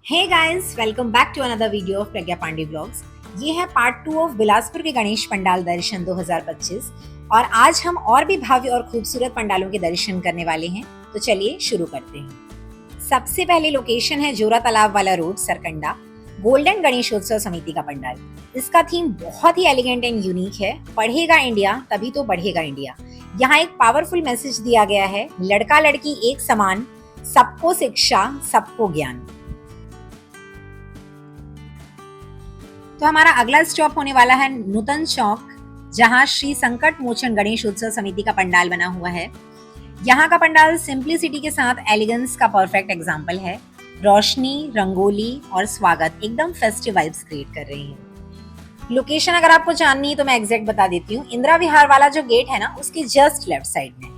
Hey guys, welcome back to another video of Pragya Pandey vlogs. ये है part 2 of Bilaspur के गणेश पंडाल दर्शन 2025 और आज हम और भी भव्य और खूबसूरत पंडालों के दर्शन करने वाले हैं। तो चलिए शुरू करते हैं। सबसे पहले लोकेशन है जोरा तालाब वाला रोड, सरकंडा, गोल्डन गणेशोत्सव समिति का पंडाल। इसका थीम बहुत ही एलिगेंट एंड यूनिक है। पढ़ेगा इंडिया तभी तो बढ़ेगा इंडिया। यहाँ एक पावरफुल मैसेज दिया गया है, लड़का लड़की एक समान, सबको शिक्षा सबको ज्ञान। तो हमारा अगला स्टॉप होने वाला है नूतन चौक, जहां श्री संकट मोचन गणेश उत्सव समिति का पंडाल बना हुआ है। यहाँ का पंडाल सिंप्लिसिटी के साथ एलिगेंस का परफेक्ट एग्जाम्पल है। रोशनी, रंगोली और स्वागत एकदम फेस्टिव वाइब्स क्रिएट कर रही है। लोकेशन अगर आपको जाननी है तो मैं एग्जैक्ट बता देती हूँ। इंदिरा विहार वाला जो गेट है ना, उसके जस्ट लेफ्ट साइड में।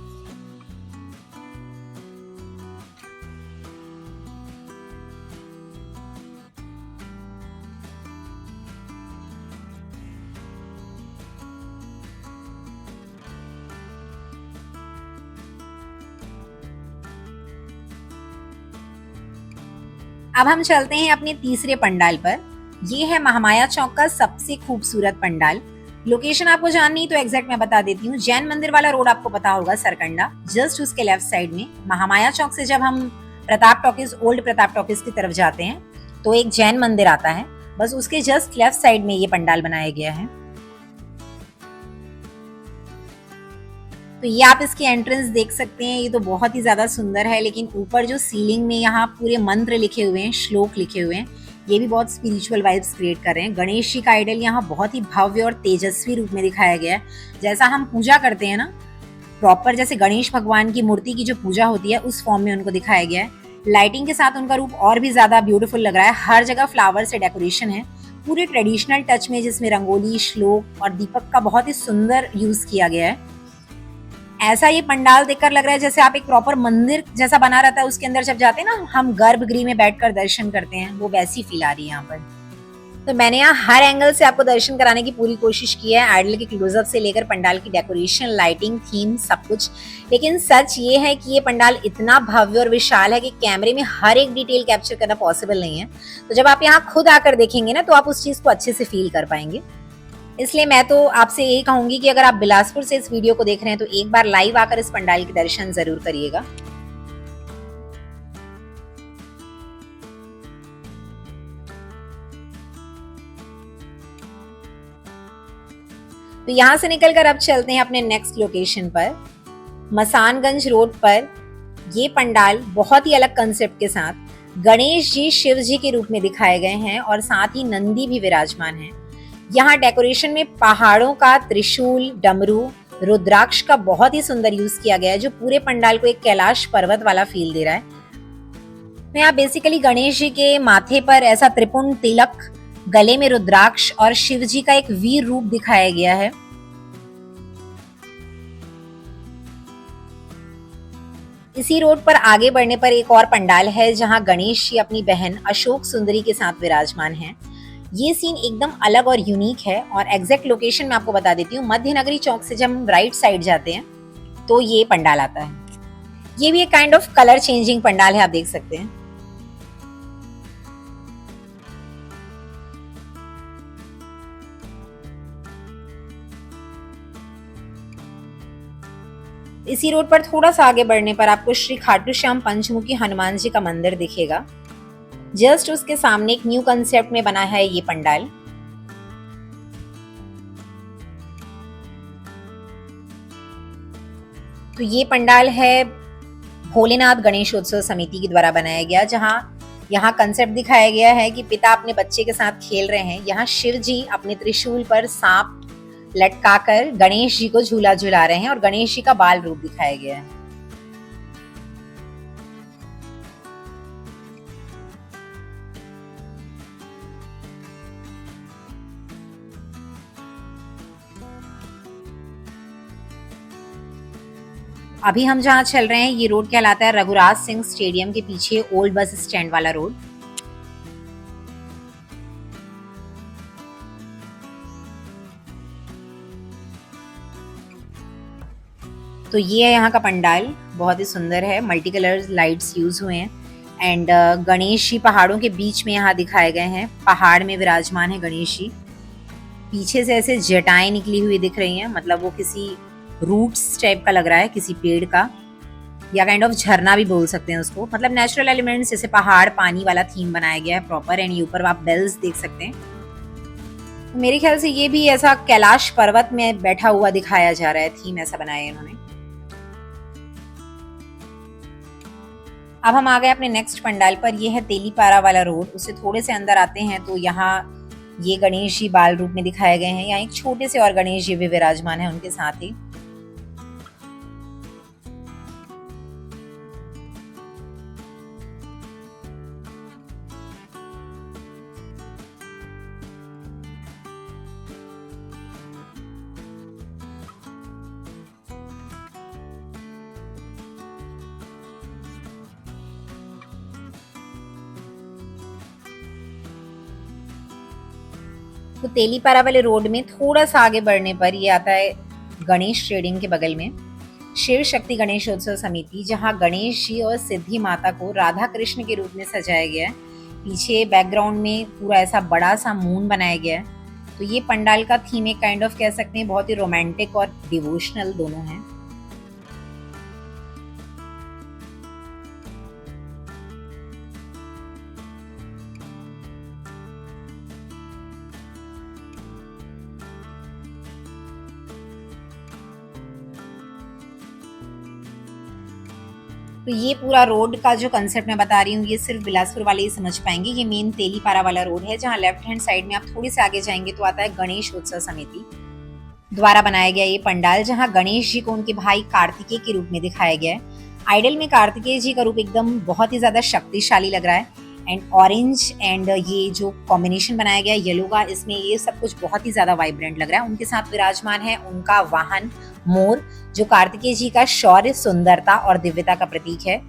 अब हम चलते हैं अपने तीसरे पंडाल पर। ये है महामाया चौक का सबसे खूबसूरत पंडाल। लोकेशन आपको जाननी तो एग्जैक्ट मैं बता देती हूँ। जैन मंदिर वाला रोड आपको पता होगा, सरकंडा, जस्ट उसके लेफ्ट साइड में। महामाया चौक से जब हम Pratap talkies, old Pratap talkies की तरफ जाते हैं तो एक जैन मंदिर आता है, बस उसके जस्ट लेफ्ट साइड में ये पंडाल बनाया गया है। तो ये आप इसकी एंट्रेंस देख सकते हैं। ये तो बहुत ही ज्यादा सुंदर है, लेकिन ऊपर जो सीलिंग में यहाँ पूरे मंत्र लिखे हुए हैं, श्लोक लिखे हुए हैं, ये भी बहुत स्पिरिचुअल वाइब्स क्रिएट कर रहे हैं। गणेश जी का आइडल यहाँ बहुत ही भव्य और तेजस्वी रूप में दिखाया गया है। जैसा हम पूजा करते हैं ना, प्रॉपर जैसे गणेश भगवान की मूर्ति की जो पूजा होती है उस फॉर्म में उनको दिखाया गया है। लाइटिंग के साथ उनका रूप और भी ज्यादा ब्यूटीफुल लग रहा है। हर जगह फ्लावर से डेकोरेशन है, पूरे ट्रेडिशनल टच में, जिसमें रंगोली, श्लोक और दीपक का बहुत ही सुंदर यूज किया गया है। ऐसा ये पंडाल देखकर लग रहा है जैसे आप एक प्रॉपर मंदिर जैसा बना रहता है, उसके अंदर जब जाते हैं ना हम गर्भगृह में बैठकर दर्शन करते हैं, वो वैसी फील आ रही है यहाँ पर। तो मैंने यहाँ हर एंगल से आपको दर्शन कराने की पूरी कोशिश की है, आइडल के क्लोजअप से लेकर पंडाल की डेकोरेशन, लाइटिंग, थीम, सब कुछ। लेकिन सच ये है कि ये पंडाल इतना भव्य और विशाल है कि कैमरे में हर एक डिटेल कैप्चर करना पॉसिबल नहीं है। तो जब आप यहाँ खुद आकर देखेंगे ना तो आप उस चीज को अच्छे से फील कर पाएंगे। इसलिए मैं तो आपसे यही कहूंगी कि अगर आप बिलासपुर से इस वीडियो को देख रहे हैं तो एक बार लाइव आकर इस पंडाल के दर्शन जरूर करिएगा। तो यहां से निकलकर अब चलते हैं अपने नेक्स्ट लोकेशन पर, मसानगंज रोड पर। ये पंडाल बहुत ही अलग कंसेप्ट के साथ गणेश जी शिव जी के रूप में दिखाए गए हैं और साथ ही नंदी भी विराजमान है। यहाँ डेकोरेशन में पहाड़ों का त्रिशूल, डमरू, रुद्राक्ष का बहुत ही सुंदर यूज किया गया है, जो पूरे पंडाल को एक कैलाश पर्वत वाला फील दे रहा है। तो यहाँ बेसिकली गणेश जी के माथे पर ऐसा त्रिपुंड तिलक, गले में रुद्राक्ष और शिव जी का एक वीर रूप दिखाया गया है। इसी रोड पर आगे बढ़ने पर एक और पंडाल है जहाँ गणेश जी अपनी बहन अशोक सुंदरी के साथ विराजमान हैं। ये सीन एकदम अलग और यूनिक है और एग्जैक्ट लोकेशन मैं आपको बता देती हूँ। मध्य नगरी चौक से जब हम राइट साइड जाते हैं तो ये पंडाल आता है। ये भी एक kind of colour changing pandal है, आप देख सकते हैं। इसी रोड पर थोड़ा सा आगे बढ़ने पर आपको श्री खाटू श्याम पंचमुखी हनुमान जी का मंदिर दिखेगा। जस्ट उसके सामने एक न्यू कंसेप्ट में बना है ये पंडाल। तो ये पंडाल है भोलेनाथ गणेशोत्सव समिति के द्वारा बनाया गया, जहां यहाँ कंसेप्ट दिखाया गया है कि पिता अपने बच्चे के साथ खेल रहे हैं। यहाँ शिव जी अपने त्रिशूल पर सांप लटकाकर गणेश जी को झूला झुला रहे हैं और गणेश जी का बाल रूप दिखाया गया है। अभी हम जहाँ चल रहे हैं ये रोड कहलाता है रघुराज सिंह स्टेडियम के पीछे ओल्ड बस स्टैंड वाला रोड। तो ये है यहाँ का पंडाल, बहुत ही सुंदर है। मल्टी कलर लाइट्स यूज हुए हैं। एंड गणेश जी पहाड़ों के बीच में यहाँ दिखाए गए हैं, पहाड़ में विराजमान है गणेश जी। पीछे से ऐसे जटाएं निकली हुई दिख रही हैं, मतलब वो किसी रूट्स टाइप का लग रहा है, किसी पेड़ का, या काइंड ऑफ झरना भी बोल सकते हैं उसको। मतलब नेचुरल एलिमेंट्स जैसे पहाड़ पानी वाला थीम बनाया गया है प्रॉपर। एंड ये ऊपर आप बेल्स देख सकते हैं। तो मेरे ख्याल से ये भी ऐसा कैलाश पर्वत में बैठा हुआ दिखाया जा रहा है, थीम ऐसा बनाया है इन्होंने। अब हम आ गए अपने नेक्स्ट पंडाल पर। ये है तेलीपारा वाला रोड। उससे थोड़े से अंदर आते हैं तो यहाँ ये गणेश जी बाल रूप में दिखाए गए हैं। यहाँ एक छोटे से और गणेश जी भी विराजमान है उनके साथ ही। तो तेलीपारा वाले रोड में थोड़ा सा आगे बढ़ने पर ये आता है गणेश ट्रेडिंग के बगल में शिव शक्ति गणेशोत्सव समिति, जहां गणेश जी और सिद्धि माता को राधा कृष्ण के रूप में सजाया गया है। पीछे बैकग्राउंड में पूरा ऐसा बड़ा सा मून बनाया गया है। तो ये पंडाल का थीम एक काइंड ऑफ कह सकते हैं बहुत ही रोमांटिक और डिवोशनल दोनों है। तो ये पूरा रोड का जो कंसेप्ट मैं बता रही हूँ ये सिर्फ बिलासपुर वाले ही समझ पाएंगे। ये मेन तेलीपारा वाला रोड है, जहाँ लेफ्ट हैंड साइड में आप थोड़ी से आगे जाएंगे तो आता है गणेश उत्सव समिति द्वारा बनाया गया ये पंडाल, जहाँ गणेश जी को उनके भाई कार्तिकेय के रूप में दिखाया गया है। आइडल में कार्तिकेय जी का रूप एकदम बहुत ही ज्यादा शक्तिशाली लग रहा है। एंड ऑरेंज एंड ये जो कॉम्बिनेशन बनाया गया है येलो का, इसमें ये सब कुछ बहुत ही ज्यादा वाइब्रेंट लग रहा है। उनके साथ विराजमान है उनका वाहन मोर, जो कार्तिकेय जी का शौर्य, सुंदरता और दिव्यता का प्रतीक है।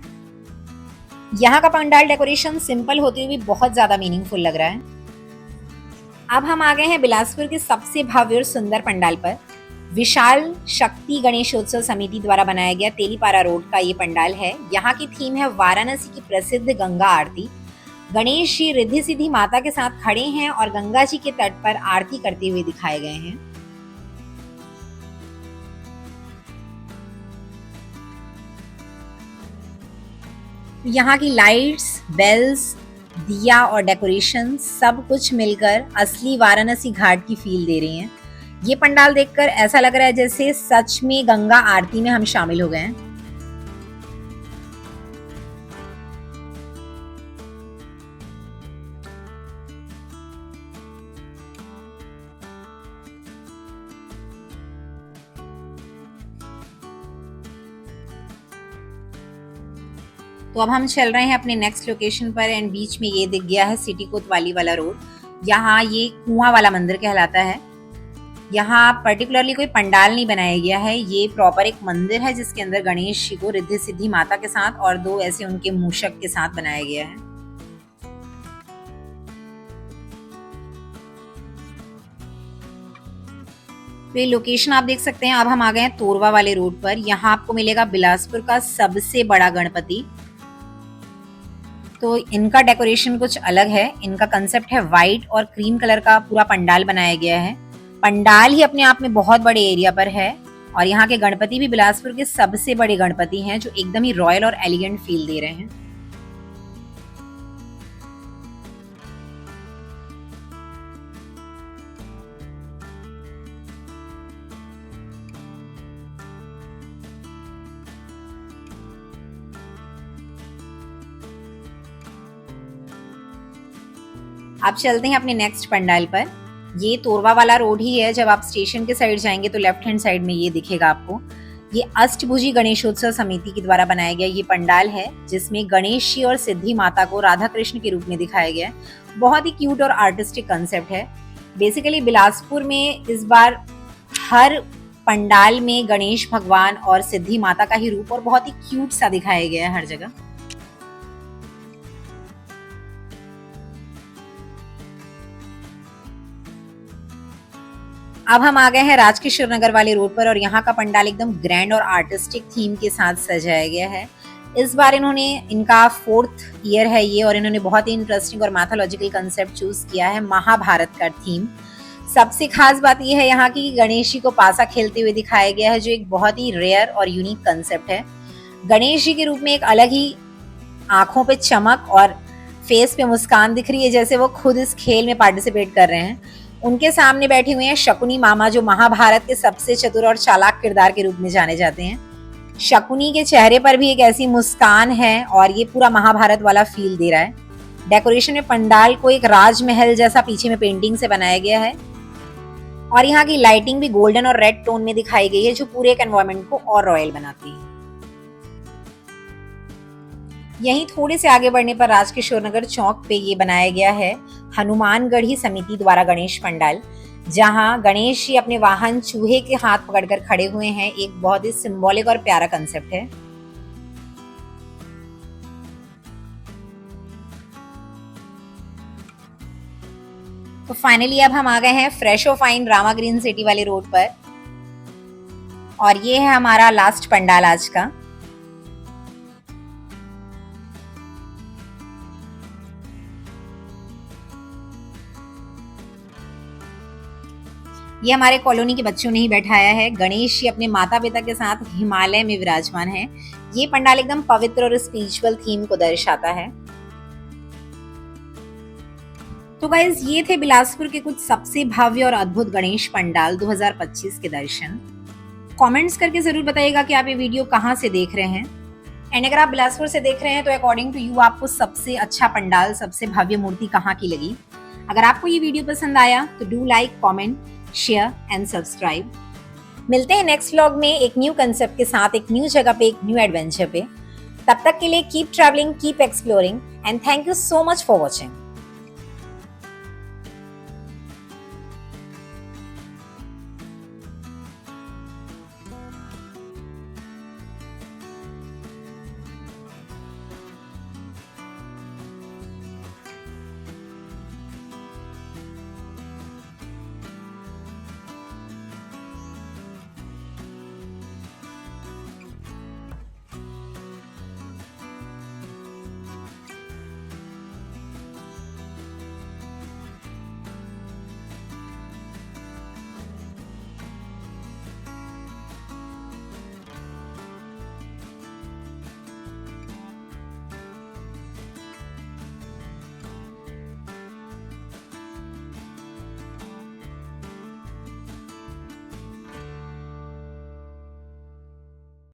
यहाँ का पंडाल डेकोरेशन सिंपल होते हुए बहुत ज्यादा मीनिंगफुल लग रहा है। अब हम आ गए हैं बिलासपुर के सबसे भव्य और सुंदर पंडाल पर। विशाल शक्ति गणेशोत्सव समिति द्वारा बनाया गया तेलीपारा रोड का ये पंडाल है। यहाँ की थीम है वाराणसी की प्रसिद्ध गंगा आरती। गणेश जी रिद्धि सिद्धि माता के साथ खड़े हैं और गंगा जी के तट पर आरती करते हुए दिखाए गए हैं। यहाँ की लाइट्स, बेल्स, दिया और डेकोरेशन सब कुछ मिलकर असली वाराणसी घाट की फील दे रही हैं। ये पंडाल देखकर ऐसा लग रहा है जैसे सच में गंगा आरती में हम शामिल हो गए हैं। तो अब हम चल रहे हैं अपने नेक्स्ट लोकेशन पर। एंड बीच में ये दिख गया है सिटी कोतवाली वाला रोड। यहाँ ये कुआं वाला मंदिर कहलाता है। यहाँ पर्टिकुलरली कोई पंडाल नहीं बनाया गया है, ये प्रॉपर एक मंदिर है जिसके अंदर गणेश जी को रिद्धि सिद्धि माता के साथ और दो ऐसे उनके मूषक के साथ बनाया गया है। तो ये लोकेशन आप देख सकते हैं। अब हम आ गए हैं तोरवा वाले रोड पर। यहाँ आपको मिलेगा बिलासपुर का सबसे बड़ा गणपति। तो इनका डेकोरेशन कुछ अलग है। इनका कंसेप्ट है वाइट और क्रीम कलर का पूरा पंडाल बनाया गया है। पंडाल ही अपने आप में बहुत बड़े एरिया पर है और यहाँ के गणपति भी बिलासपुर के सबसे बड़े गणपति हैं, जो एकदम ही रॉयल और एलिगेंट फील दे रहे हैं। आप चलते हैं अपने नेक्स्ट पंडाल पर। ये तोरवा वाला रोड ही है। जब आप स्टेशन के साइड जाएंगे तो लेफ्ट हैंड साइड में ये दिखेगा आपको। ये अष्टभुजी गणेशोत्सव समिति के द्वारा बनाया गया ये पंडाल है, जिसमें गणेश जी और सिद्धि माता को राधा कृष्ण के रूप में दिखाया गया है। बहुत ही क्यूट और आर्टिस्टिक कंसेप्ट है। बेसिकली बिलासपुर में इस बार हर पंडाल में गणेश भगवान और सिद्धि माता का ही रूप और बहुत ही क्यूट सा दिखाया गया है हर जगह। अब हम आ गए हैं राजकिशोर नगर वाले रोड पर और यहाँ का पंडाल एकदम ग्रैंड और आर्टिस्टिक थीम के साथ सजाया गया है। इस बार इनका 4th ईयर है ये, और इन्होंने बहुत ही इंटरेस्टिंग और मैथोलॉजिकल कंसेप्ट चूज किया है, महाभारत का थीम। सबसे खास बात यह है यहाँ की गणेश जी को पासा खेलते हुए दिखाया गया है, जो एक बहुत ही रेयर और यूनिक कंसेप्ट है। गणेश जी के रूप में एक अलग ही आंखों पे चमक और फेस पे मुस्कान दिख रही है, जैसे वो खुद इस खेल में पार्टिसिपेट कर रहे हैं। उनके सामने बैठे हुए हैं शकुनी मामा, जो महाभारत के सबसे चतुर और चालाक किरदार के रूप में जाने जाते हैं। शकुनी के चेहरे पर भी एक ऐसी मुस्कान है और ये पूरा महाभारत वाला फील दे रहा है। डेकोरेशन में पंडाल को एक राजमहल जैसा पीछे में पेंटिंग से बनाया गया है, और यहाँ की लाइटिंग भी गोल्डन और रेड टोन में दिखाई गई है, जो पूरे एक एनवायरनमेंट को और रॉयल बनाती है। यहीं थोड़े से आगे बढ़ने पर राजकिशोर नगर चौक पे ये बनाया गया है हनुमानगढ़ी समिति द्वारा गणेश पंडाल, जहां गणेश जी अपने वाहन चूहे के हाथ पकड़कर खड़े हुए हैं। एक बहुत ही सिंबॉलिक और प्यारा कंसेप्ट है। तो फाइनली अब हम आ गए हैं Fresho fine Rama green city वाले रोड पर, और ये है हमारा लास्ट पंडाल आज का। ये हमारे कॉलोनी के बच्चों ने ही बैठाया है। गणेश जी अपने माता पिता के साथ हिमालय में विराजमान है। ये पंडाल एकदम पवित्र और स्पिरिचुअल थीम को दर्शाता है। तो गाइज, ये थे बिलासपुर के कुछ सबसे भव्य और अद्भुत गणेश पंडाल 2025 के दर्शन। कमेंट्स करके जरूर बताइएगा कि आप ये वीडियो कहाँ से देख रहे हैं, एंड अगर आप बिलासपुर से देख रहे हैं तो अकॉर्डिंग टू यू आपको सबसे अच्छा पंडाल, सबसे भव्य मूर्ति कहाँ की लगी। अगर आपको ये वीडियो पसंद आया तो do like, comment, share and subscribe. मिलते हैं नेक्स्ट व्लॉग में एक न्यू कंसेप्ट के साथ, एक न्यू जगह पे, एक न्यू एडवेंचर पे। तब तक के लिए keep travelling, keep exploring, and thank you so much for watching.